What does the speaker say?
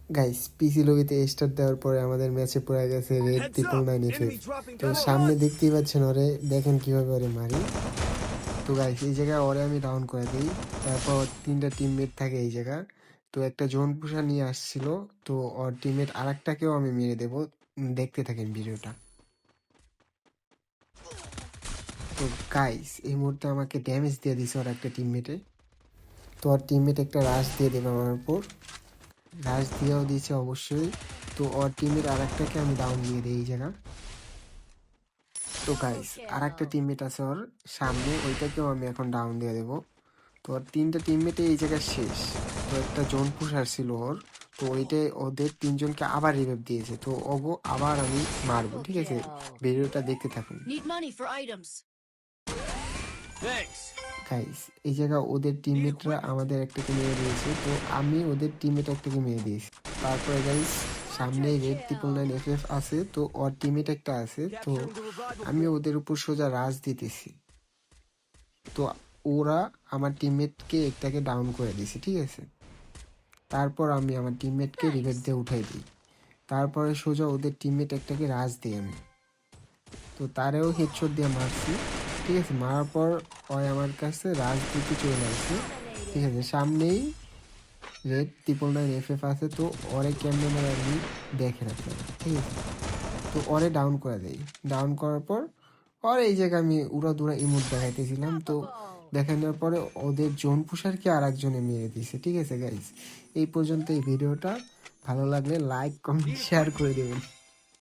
Guys পিসি লবিতে start দেওয়ার পরে আমাদের ম্যাচে পড়ে গেছে রেড 999 তো সামনে দেখতেই পাচ্ছেন ওরে, দেখেন কিভাবে ওরে মারি। তো গাইস এই জায়গায় ওরে আমি ডাউন করে দিই। তারপর তিনটা টিমমেট থাকে এই জায়গা। তো একটা জোন পুষার নিয়ে আসছিল, তো ওর টিমমেট আরেকটাকেও আমি মেরে দেবো। দেখতে থাকেন ভিডিওটা। তো গাইস এই মুহূর্তে আমাকে ড্যামেজ দিয়ে দিছে ওর একটা টিমমেটে। তো ওর টিমমেট একটা রাশ দিয়ে দেবে আমার উপর, রাশ দিয়েও দিয়েছে অবশ্যই। তো ওর টিমের আরেকটাকে আমি ডাউন দিয়ে দিই এই জায়গা। তো গাইস আর একটা টিমমেট আছে ওর সামনে, ওইটাকেও আমি এখন ডাউন দিয়ে দেবো। তো ওর তিনটা টিমমেটে এই জায়গায় শেষ। তো একটা জোন পুষার ছিল ওর, তো ওইটাই ওদের তিনজনকে আবার রিভাইভ দিয়েছে। তো ওগো আবার আমি মারবো, ঠিক আছে? ভিডিওটা দেখতে থাকুন গাইস। এই জায়গা ওদের টিমমেটরা আমাদের একটাকে মেরে দিয়েছে, তো আমি ওদের টিমমেট একটাকে মেরে দিয়েছি। তারপরে গাইস সামনে রেড 999 আছে, তো ওর টিমমেট একটা আছে, তো আমি ওদের উপর সোজা রাজ দিতেছি। তো ওরা আমার টিমমেটকে একটাকে ডাউন করে দিয়েছে, ঠিক আছে? তারপর আমি আমার টিমমেটকে রিভাইভ দিয়ে উঠাই দিই। তারপরে সোজা ওদের টিমমেট একটাকে রাজ দিই আমি। তো তারেও হেডশট দিয়ে মারছি, ঠিক আছে? মারার পর ওই আমার কাছে রাজ দিতে চলে আসছে, ঠিক আছে? সামনেই রেড 999 আছে, তো ওরে কেমনে মারে আমি দেখে রাখলাম, ঠিক আছে? তো ওরে ডাউন করে দেই। ডাউন করার পর ওর এই জায়গায় আমি উড়াধুরা ইমোট দেখাইতেছিলাম। তো দেখানোর পরে ওদের জোন পুষারকে আর একজনে মেরে দিয়েছে, ঠিক আছে গাইস? এই পর্যন্ত এই ভিডিওটা। ভালো লাগলে লাইক কমেন্ট শেয়ার করে দেবেন।